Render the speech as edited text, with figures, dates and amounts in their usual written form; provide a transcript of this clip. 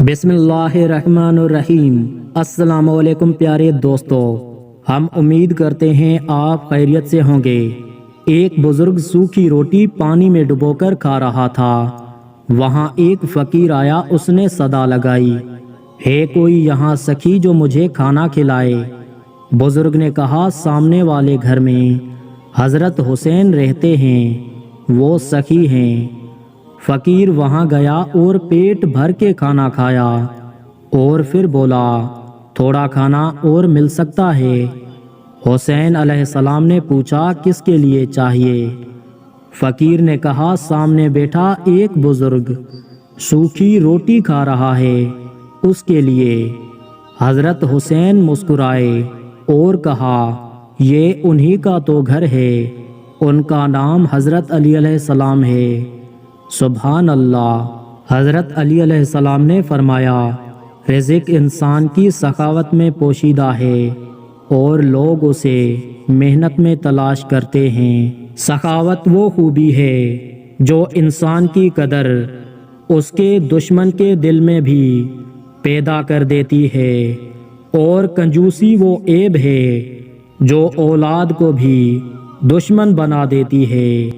بسم اللہ الرحمن الرحیم۔ السلام علیکم پیارے دوستو، ہم امید کرتے ہیں آپ خیریت سے ہوں گے۔ ایک بزرگ سوکھی روٹی پانی میں ڈبو کر کھا رہا تھا۔ وہاں ایک فقیر آیا، اس نے صدا لگائی، ہے کوئی یہاں سخی جو مجھے کھانا کھلائے؟ بزرگ نے کہا، سامنے والے گھر میں حضرت حسین رہتے ہیں، وہ سخی ہیں۔ فقیر وہاں گیا اور پیٹ بھر کے کھانا کھایا اور پھر بولا، تھوڑا کھانا اور مل سکتا ہے؟ حسین علیہ السلام نے پوچھا، کس کے لیے چاہیے؟ فقیر نے کہا، سامنے بیٹھا ایک بزرگ سوکھی روٹی کھا رہا ہے، اس کے لیے۔ حضرت حسین مسکرائے اور کہا، یہ انہی کا تو گھر ہے، ان کا نام حضرت علی علیہ السلام ہے۔ سبحان اللہ۔ حضرت علی علیہ السلام نے فرمایا، رزق انسان کی سخاوت میں پوشیدہ ہے اور لوگ اسے محنت میں تلاش کرتے ہیں۔ سخاوت وہ خوبی ہے جو انسان کی قدر اس کے دشمن کے دل میں بھی پیدا کر دیتی ہے، اور کنجوسی وہ عیب ہے جو اولاد کو بھی دشمن بنا دیتی ہے۔